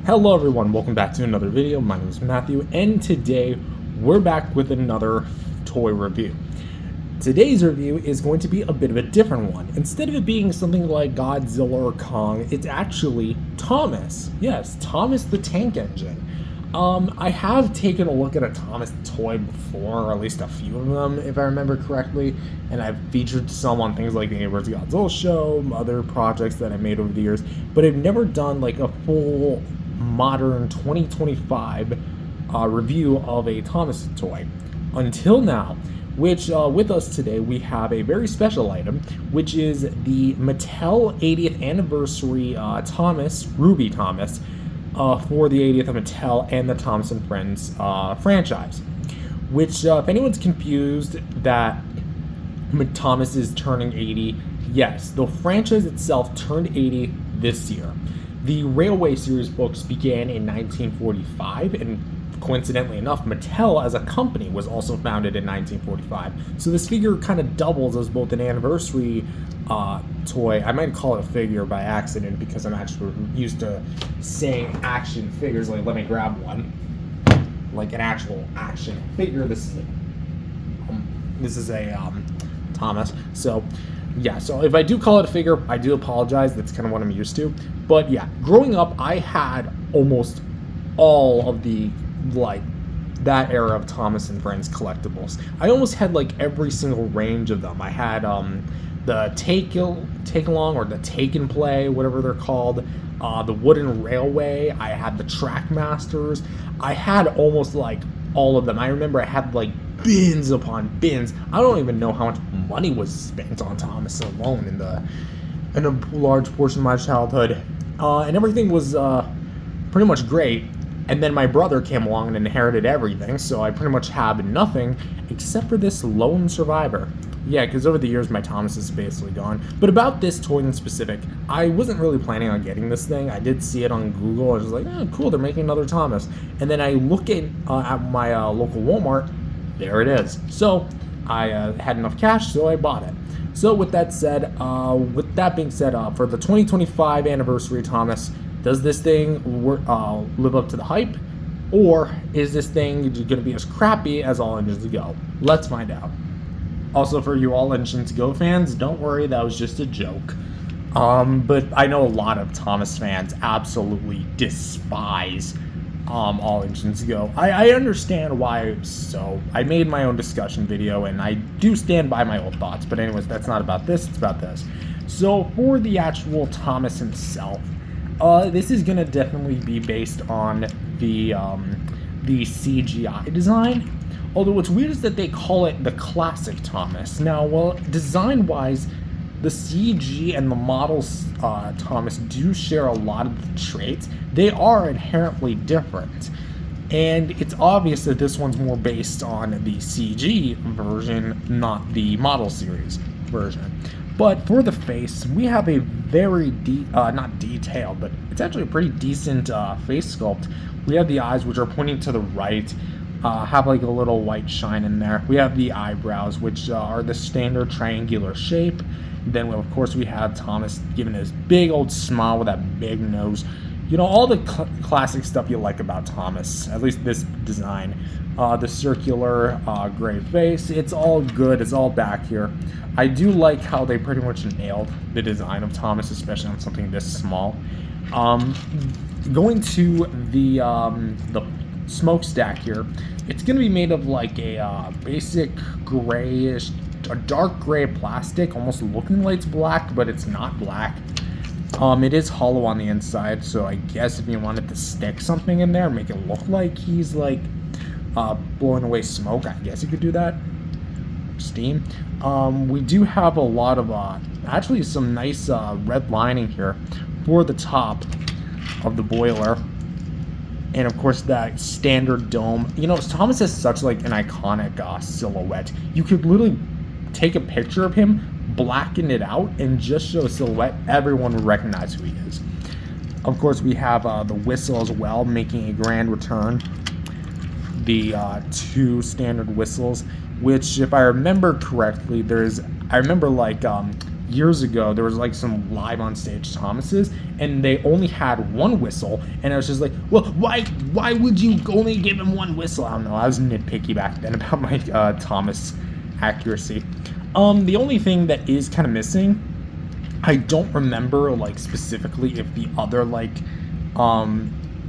Hello everyone, welcome back to another video. My name is Matthew, and today we're back with another toy review. Today's review is going to be a bit of a different one. Instead of it being something like Godzilla or Kong, it's actually Thomas. Yes, Thomas the Tank Engine. I have taken a look at a Thomas toy before, or at least a few of them, if I remember correctly, and I've featured some on things like the Neighbors Godzilla show, other projects that I made over the years, but I've never done like a full modern 2025 review of a Thomas toy until now, which with us today we have a very special item, which is the Mattel 80th anniversary Ruby Thomas for the 80th of Mattel and the Thomas and Friends franchise, which if anyone's confused that Thomas is turning 80, yes, the franchise itself turned 80 this year. The Railway series books began in 1945, and coincidentally enough, Mattel as a company was also founded in 1945. So this figure kind of doubles as both an anniversary toy. I might call it a figure by accident because I'm actually used to saying action figures. Like, let me grab one, like an actual action figure. This is a Thomas. So yeah, so if I do call it a figure, I do apologize. That's kind of what I'm used to. But yeah, growing up, I had almost all of the, like, that era of Thomas and Friends collectibles. I almost had, like, every single range of them. I had the take along or the take and play, whatever they're called, the wooden railway. I had the track masters. I had almost, like, all of them. I remember I had, like, bins upon bins. I don't even know how much money was spent on Thomas alone in a large portion of my childhood, and everything was pretty much great. And then my brother came along and inherited everything, so I pretty much have nothing except for this lone survivor. Yeah, because over the years my Thomas is basically gone. But about this toy in specific, I wasn't really planning on getting this thing. I did see it on Google. I was like, oh, cool, they're making another Thomas. And then I look at my local Walmart. There it is. So I had enough cash, so I bought it. So with that being said, for the 2025 anniversary Thomas, does this thing live up to the hype, or is this thing going to be as crappy as All Engines Go? Let's find out. Also, for you All Engines Go fans, don't worry, that was just a joke. But I know a lot of Thomas fans absolutely despise All Engines Go. I understand why, so I made my own discussion video, and I do stand by my old thoughts, but anyways, that's not about this, it's about this. So for the actual Thomas himself, this is gonna definitely be based on the CGI design, although what's weird is that they call it the classic Thomas. Now, well, design-wise, the CG and the models Thomas do share a lot of the traits. They are inherently different, and it's obvious that this one's more based on the CG version, not the model series version. But for the face, we have a very not detailed, but it's actually a pretty decent face sculpt. We have the eyes, which are pointing to the right, have like a little white shine in there. We have the eyebrows, which are the standard triangular shape. Then, of course, we have Thomas giving his big old smile with that big nose. You know, all the classic stuff you like about Thomas, at least this design. The circular gray face, it's all good, it's all back here. I do like how they pretty much nailed the design of Thomas, especially on something this small. Going to the smokestack here, it's going to be made of like a basic grayish, a dark gray plastic, almost looking like it's black, but it's not black. It is hollow on the inside, so I guess if you wanted to stick something in there, make it look like he's like blowing away smoke, I guess you could do that. Steam. We do have a lot of actually some nice red lining here for the top of the boiler, and of course that standard dome. You know, Thomas has such like an iconic silhouette. You could literally take a picture of him, blacken it out, and just show a silhouette. Everyone would recognize who he is. Of course, we have the whistle as well, making a grand return. The two standard whistles, which, if I remember correctly, I remember like years ago, there was like some live on stage Thomases, and they only had one whistle, and I was just like, well, why would you only give him one whistle? I don't know. I was nitpicky back then about my Thomas accuracy. The only thing that is kind of missing, I don't remember like specifically if the other like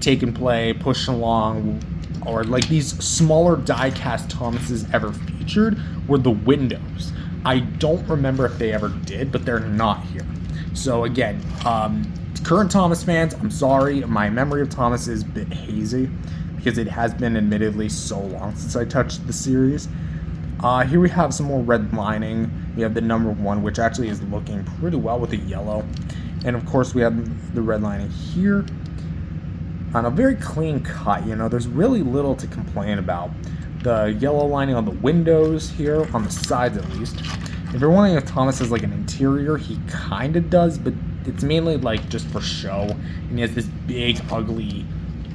take and play, push along, or like these smaller die-cast Thomases ever featured were the windows. I don't remember if they ever did, but they're not here. So again, current Thomas fans, I'm sorry, my memory of Thomas is a bit hazy because it has been admittedly so long since I touched the series. Here we have some more red lining. We have the number 1, which actually is looking pretty well with the yellow. And of course we have the red lining here. On a very clean cut, you know, there's really little to complain about. The yellow lining on the windows here, on the sides at least. If you're wondering if Thomas has like an interior, he kind of does, but it's mainly like just for show. And he has this big, ugly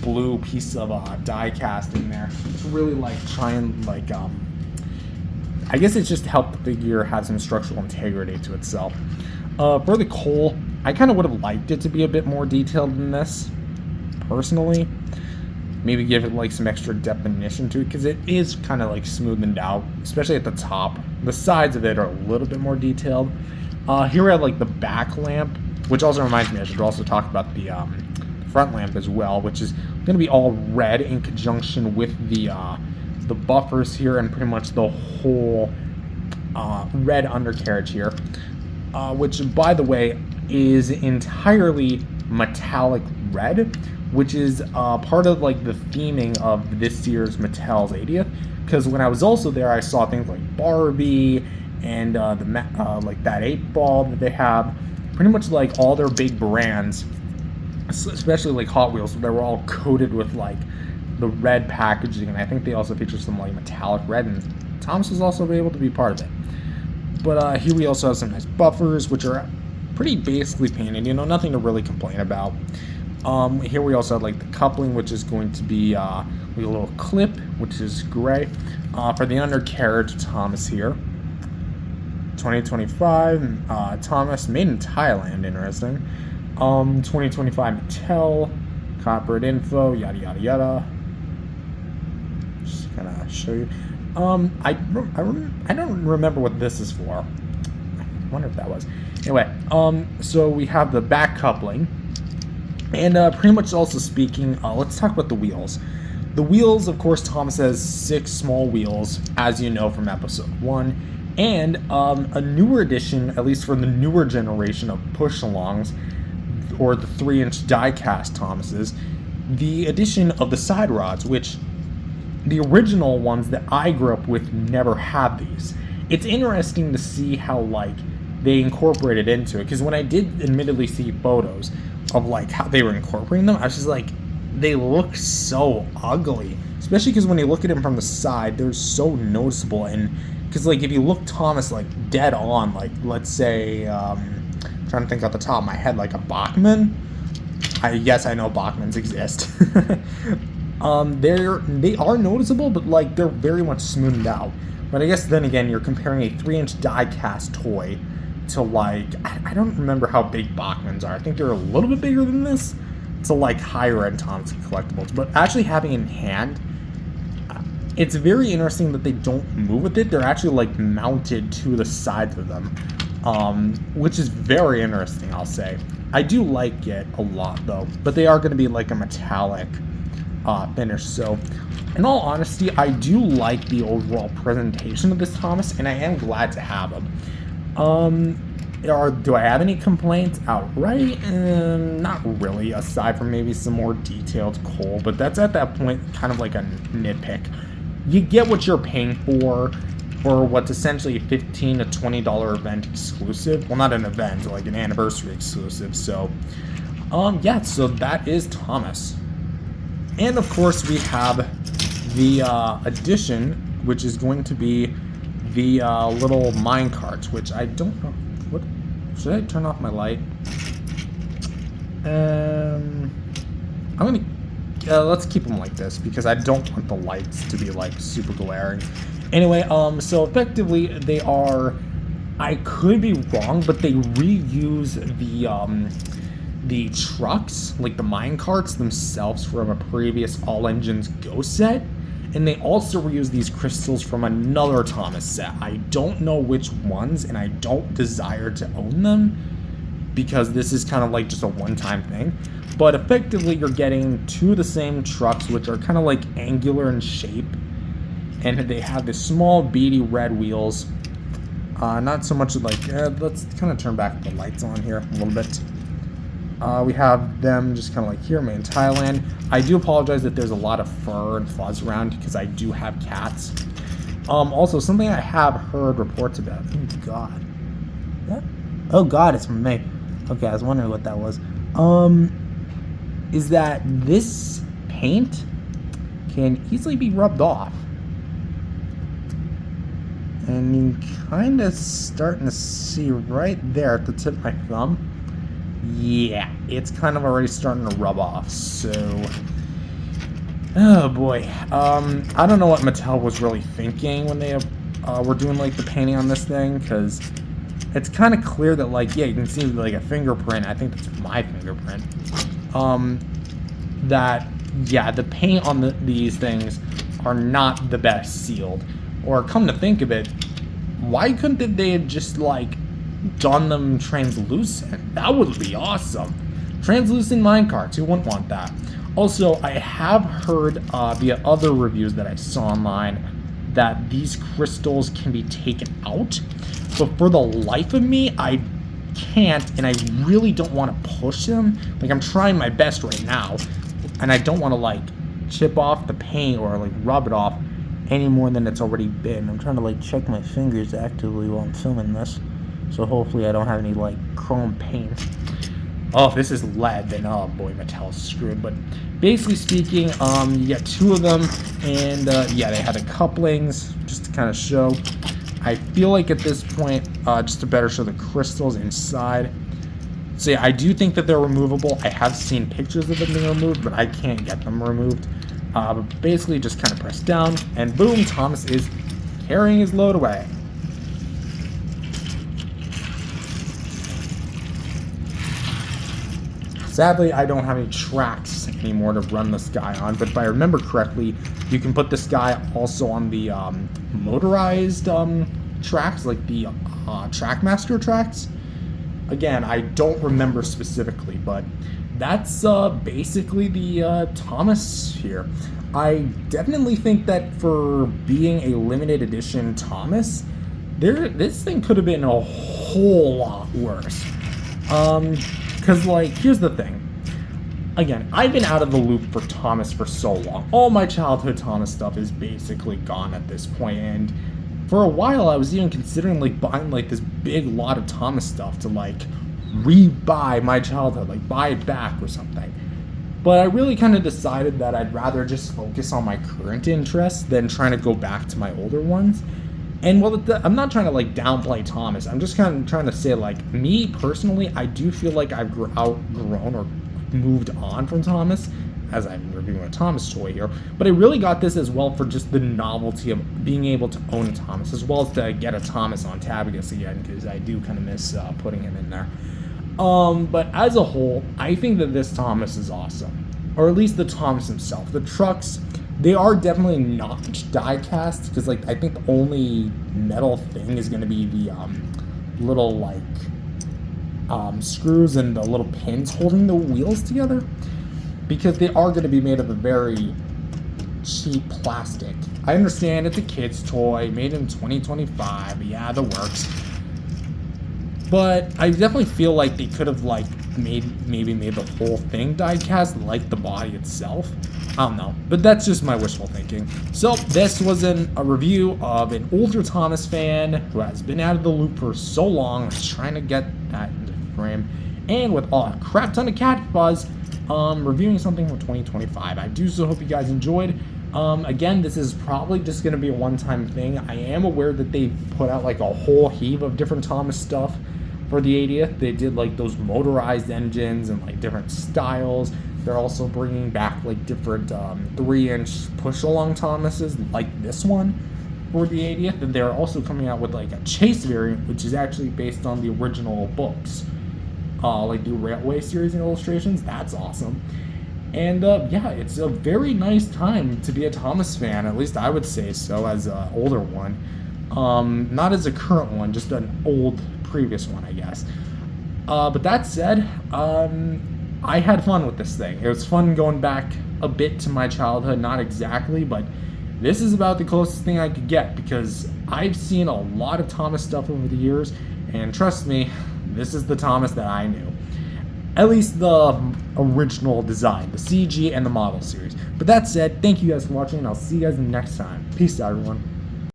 blue piece of die cast in there to really like try and like I guess it's just to help the figure have some structural integrity to itself. For the coal, I kind of would have liked it to be a bit more detailed than this, personally. Maybe give it like some extra definition to it, because it is kind of like smoothened out, especially at the top. The sides of it are a little bit more detailed. Here we have like the back lamp, which also reminds me I should also talk about the front lamp as well, which is going to be all red in conjunction with the buffers here and pretty much the whole red undercarriage here, which by the way is entirely metallic red, which is part of like the theming of this year's Mattel's 80th. Because when I was also there, I saw things like Barbie and like that 8-ball that they have. Pretty much like all their big brands, especially like Hot Wheels, they were all coated with like the red packaging, and I think they also feature some like metallic red, and Thomas was also able to be part of it. But here we also have some nice buffers, which are pretty basically painted, you know, nothing to really complain about. Here we also have like the coupling, which is going to be a little clip, which is gray. For the undercarriage, Thomas here. 2025, Thomas, made in Thailand, interesting. 2025 Mattel, corporate info, yada yada yada. Just kind of show you. I don't remember what this is for. I wonder if that was. Anyway, so we have the back coupling. And pretty much also speaking, let's talk about the wheels. The wheels, of course, Thomas has 6 small wheels, as you know from episode 1. And a newer edition, at least for the newer generation of push-alongs, or the 3-inch die-cast Thomases, the addition of the side rods, which the original ones that I grew up with never had these. It's interesting to see how, like, they incorporated into it, because when I did admittedly see photos of like how they were incorporating them, I was just like, they look so ugly, especially because when you look at them from the side, they're so noticeable. And because like if you look Thomas like dead on, like let's say trying to think off the top of my head, like a Bachman. Yes, I know Bachmans exist. They are noticeable, but like they're very much smoothed out. But I guess then again, you're comparing a 3-inch die-cast toy to like, I don't remember how big Bachmans are. I think they're a little bit bigger than this, to like higher end Thomas collectibles. But actually having it in hand, it's very interesting that they don't move with it. They're actually like mounted to the sides of them, which is very interesting, I'll say. I do like it a lot though, but they are going to be like a metallic finish. So in all honesty, I do like the overall presentation of this Thomas, and I am glad to have him. Do I have any complaints outright? Not really, aside from maybe some more detailed coal, but that's at that point kind of like a nitpick. You get what you're paying for what's essentially a $15 to $20 event exclusive. Well, not an event, like an anniversary exclusive. So, yeah, so that is Thomas. And of course we have the addition, which is going to be the little mine carts, which I don't know. What should I turn off my light? I'm gonna let's keep them like this because I don't want the lights to be like super glaring. Anyway, so effectively they are I could be wrong, but they reuse the trucks, like the mine carts themselves, from a previous All Engines Go set. And they also reuse these crystals from another Thomas set. I don't know which ones, and I don't desire to own them, because this is kind of like just a one-time thing. But effectively, you're getting two of the same trucks, which are kind of like angular in shape. And they have the small beady red wheels. Not so much like, let's kind of turn back the lights on here a little bit. We have them just kind of like here, made in Thailand. I do apologize that there's a lot of fur and fuzz around, because I do have cats. Also, something I have heard reports about. Oh God. What? Oh God, it's from me. Okay, I was wondering what that was. Is that this paint can easily be rubbed off. And you're kind of starting to see right there at the tip of my thumb. Yeah, it's kind of already starting to rub off, so... Oh boy. I don't know what Mattel was really thinking when they were doing, like, the painting on this thing, because it's kind of clear that, like, yeah, you can see, like, a fingerprint. I think that's my fingerprint. That, yeah, the paint on these things are not the best sealed. Or, come to think of it, why couldn't they have just, like, done them translucent? That would be awesome. Translucent minecarts, who wouldn't want that? Also, I have heard via other reviews that I saw online that these crystals can be taken out. But for the life of me, I can't, and I really don't want to push them. Like, I'm trying my best right now, and I don't want to, like, chip off the paint or, like, rub it off any more than it's already been. I'm trying to, like, check my fingers actively while I'm filming this, so hopefully I don't have any, like, chrome paint. Oh, if this is lead, then oh boy, Mattel's screwed. But basically speaking, you get two of them, and yeah, they had the couplings just to kind of show. I feel like at this point, just to better show the crystals inside. So yeah, I do think that they're removable. I have seen pictures of them being removed, but I can't get them removed. But basically just kind of press down, and boom, Thomas is carrying his load away. Sadly, I don't have any tracks anymore to run this guy on, but if I remember correctly, you can put this guy also on the motorized tracks, like the Trackmaster tracks. Again, I don't remember specifically, but that's basically the Thomas here. I definitely think that for being a limited edition Thomas, this thing could have been a whole lot worse. Because, like, here's the thing. Again, I've been out of the loop for Thomas for so long. All my childhood Thomas stuff is basically gone at this point, and for a while I was even considering, like, buying, like, this big lot of Thomas stuff to, like, re-buy my childhood, like, buy it back or something. But I really kind of decided that I'd rather just focus on my current interests than trying to go back to my older ones. And well, I'm not trying to, like, downplay Thomas. I'm just kind of trying to say, like, me personally, I do feel like I've outgrown or moved on from Thomas, as I'm reviewing a Thomas toy here. But I really got this as well for just the novelty of being able to own a Thomas, as well as to get a Thomas on Tabagus again, because I do kind of miss putting him in there. But as a whole, I think that this Thomas is awesome, or at least the Thomas himself. The trucks, they are definitely not die cast, because, like, I think the only metal thing is going to be the little, like, screws and the little pins holding the wheels together, because they are going to be made of a very cheap plastic. I understand it's a kid's toy made in 2025, yeah, the works. But I definitely feel like they could have, like, maybe made the whole thing die cast, like the body itself. I don't know, but that's just my wishful thinking. So this was a review of an older Thomas fan who has been out of the loop for so long, trying to get that into frame, and with a crap ton of cat fuzz, reviewing something from 2025. I do so hope you guys enjoyed. Again, this is probably just going to be a one-time thing. I am aware that they put out, like, a whole heap of different Thomas stuff for the 80th. They did, like, those motorized engines and, like, different styles. They're also bringing back, like, different 3-inch push-along Thomases like this one. for the 80th, and they're also coming out with like a chase variant, which is actually based on the original books, like the Railway series and illustrations. That's awesome. And yeah, it's a very nice time to be a Thomas fan. At least I would say so, as an older one. Not as a current one, just an old previous one, I guess. But that said, I had fun with this thing. It was fun going back a bit to my childhood, not exactly, but this is about the closest thing I could get, because I've seen a lot of Thomas stuff over the years, and trust me, this is the Thomas that I knew. At least the original design, the CG and the model series. But that said, thank you guys for watching, and I'll see you guys next time. Peace out, everyone.